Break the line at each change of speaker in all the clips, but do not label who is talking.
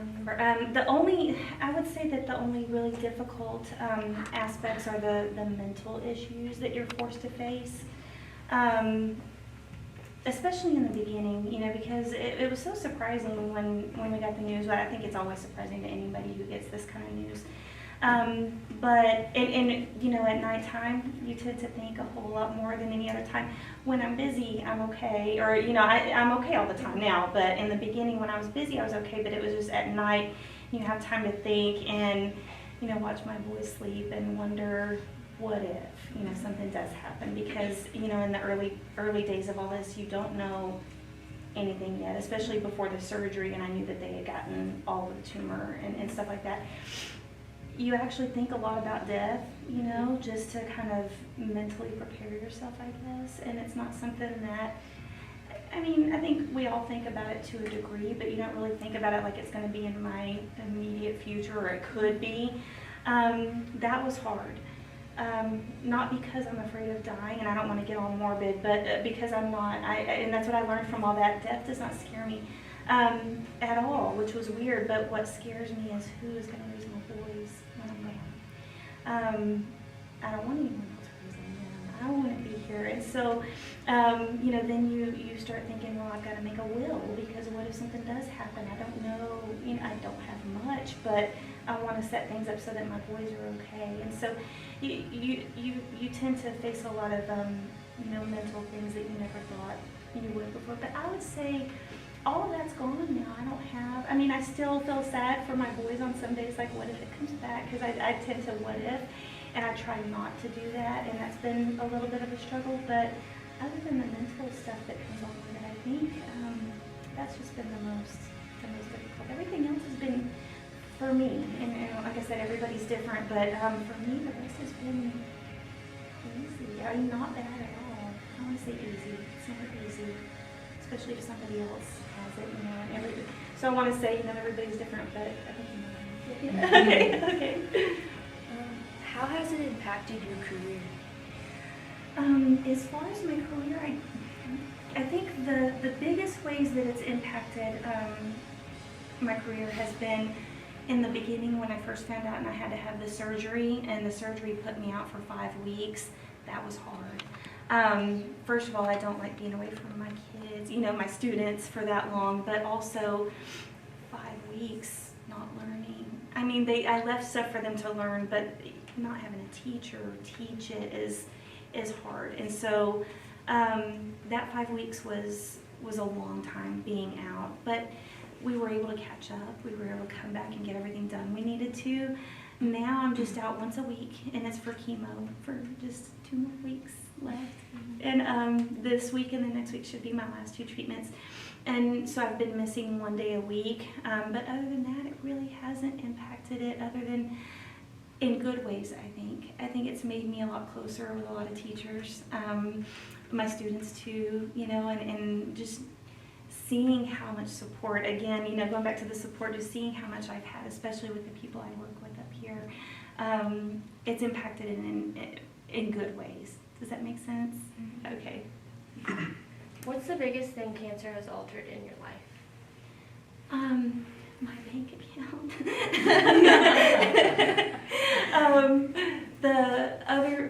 remember. I would say that the only really difficult aspects are the mental issues that you're forced to face. Especially in the beginning, because it was so surprising when we got the news. But I think it's always surprising to anybody who gets this kind of news. But at nighttime, you tend to think a whole lot more than any other time. When I'm busy, I'm okay, or I'm okay all the time now. But in the beginning, when I was busy, I was okay. But it was just at night, you have time to think and watch my boys sleep and wonder, what if something does happen? Because in the early days of all this, you don't know anything yet, especially before the surgery, and I knew that they had gotten all the tumor and stuff like that. You actually think a lot about death, just to kind of mentally prepare yourself, I guess. And it's not something that, I think we all think about it to a degree, but you don't really think about it like it's going to be in my immediate future, or it could be. That was hard. Not because I'm afraid of dying, and I don't want to get all morbid, but because I'm not. And that's what I learned from all that. Death does not scare me at all, which was weird. But what scares me is who is going to raise my boys when I'm gone. I don't want anyone else raising them. I want to be here. And so, then you start thinking, well, I've got to make a will, because what if something does happen? I don't know. I don't have much, but I want to set things up so that my boys are okay. And so you tend to face a lot of mental things that you never thought you would before. But I would say all of that's gone now. I don't have, I still feel sad for my boys on some days, like what if it comes back? Because I tend to what if, and I try not to do that, and that's been a little bit of a struggle. But other than the mental stuff that comes along with it, I think that's just been the most difficult. Everything else has been, for me, and like I said, everybody's different, but for me, the rest has been easy. Not bad at all. I want to say easy. It's never easy, especially if somebody else has it, and so I want to say, everybody's different, but I think Okay.
How has it impacted your career?
As far as my career, I think the biggest ways that it's impacted my career has been in the beginning when I first found out and I had to have the surgery, and the surgery put me out for 5 weeks. That was hard. First of all, I don't like being away from my kids, my students for that long, but also 5 weeks not learning. I left stuff for them to learn, but not having a teacher teach it is hard. And so that 5 weeks was a long time being out, but we were able to catch up. We were able to come back and get everything done we needed to. Now I'm just out once a week, and it's for chemo for just 2 more weeks left. And this week and the next week should be my last 2 treatments. And so I've been missing 1 day a week. But other than that, it really hasn't impacted it, other than in good ways, I think. I think it's made me a lot closer with a lot of teachers, my students too, and just seeing how much support, again, going back to the support, just seeing how much I've had, especially with the people I work with up here, it's impacted in good ways. Does that make sense? Mm-hmm. Okay.
What's the biggest thing cancer has altered in your life?
My bank account.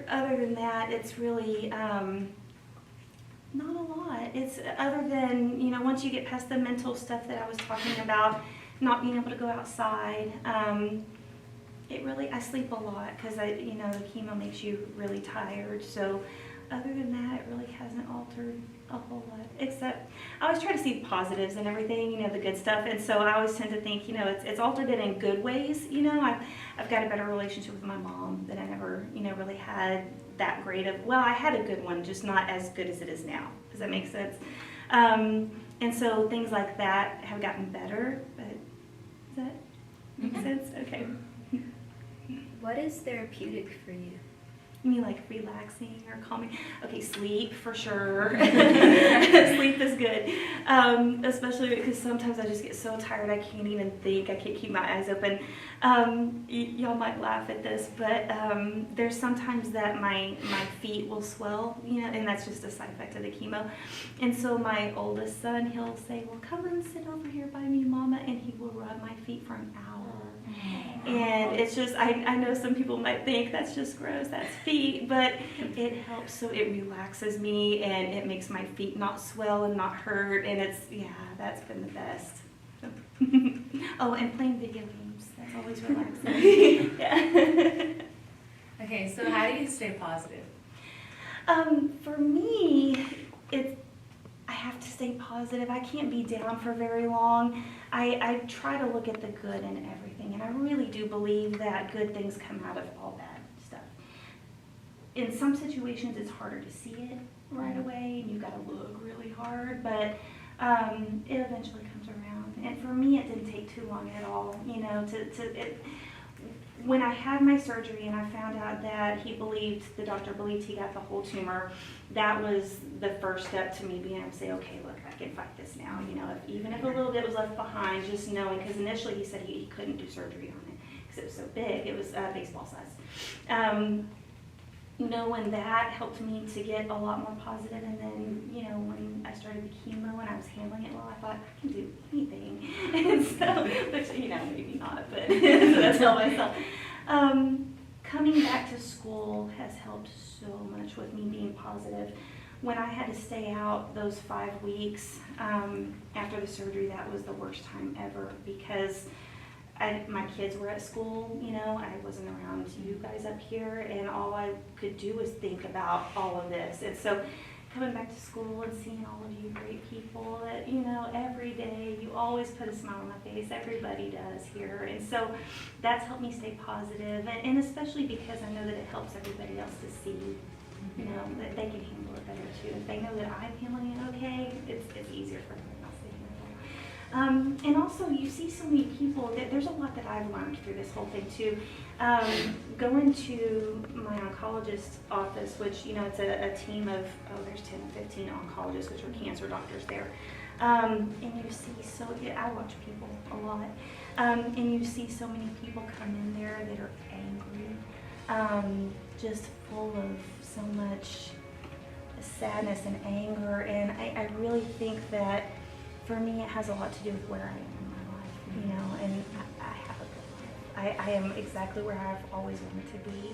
Other than that, it's really not a lot. It's other than, once you get past the mental stuff that I was talking about, not being able to go outside, I sleep a lot because the chemo makes you really tired. So other than that, it really hasn't altered a whole lot, except I always try to see positives and everything, the good stuff. And so I always tend to think, it's altered it in good ways. I've got a better relationship with my mom that I never, really had that great of. Well, I had a good one, just not as good as it is now. Does that make sense? And so things like that have gotten better. But does that make sense? Okay.
What is therapeutic for you?
You mean like relaxing or calming? Okay, sleep for sure. Sleep is good, especially because sometimes I just get so tired I can't even think. I can't keep my eyes open. Y'all might laugh at this, but there's sometimes that my feet will swell, and that's just a side effect of the chemo. And so my oldest son, he'll say, "Well, come and sit over here by me, Mama," and he will rub my feet for an hour. And it's just, I know some people might think that's just gross, that's feet, but it helps, so it relaxes me and it makes my feet not swell and not hurt, and it's, yeah, that's been the best. Oh, and playing video games, that's always relaxing. Yeah.
Okay, so how do you stay positive?
For me, I have to stay positive. I can't be down for very long. I try to look at the good in everything, and I really do believe that good things come out of all bad stuff. In some situations, it's harder to see it right away, and you've got to look really hard, but it eventually comes around. And for me, it didn't take too long at all, you know, when I had my surgery and I found out that the doctor believed he got the whole tumor, that was the first step to me being able to say, okay, look, I can fight this now. You know, even if a little bit was left behind, just knowing, because initially he said he couldn't do surgery on it because it was so big. It was baseball size. You know, when that helped me to get a lot more positive, and then, you know, when I started the chemo and I was handling it well, I thought, I can do anything. And so, which, you know, maybe not, but that's how myself. Coming back to school has helped so much with me being positive. When I had to stay out those 5 weeks after the surgery, that was the worst time ever, because my kids were at school, you know, I wasn't around you guys up here, and all I could do was think about all of this. And so coming back to school and seeing all of you great people that, you know, every day you always put a smile on my face. Everybody does here. And so that's helped me stay positive, and especially because I know that it helps everybody else to see, you know, that they can handle it better too. If they know that I'm handling it okay, it's easier for everybody else to handle. And also, you see so many people, there's a lot that I've learned through this whole thing too. Going to my oncologist's office, which, you know, it's a team of, there's 10 or 15 oncologists, which are cancer doctors there. And you see I watch people a lot. And you see so many people come in there that are angry, just full of so much sadness and anger. And I really think that for me, it has a lot to do with where I am in my life, you know, and I have a good life. I am exactly where I've always wanted to be.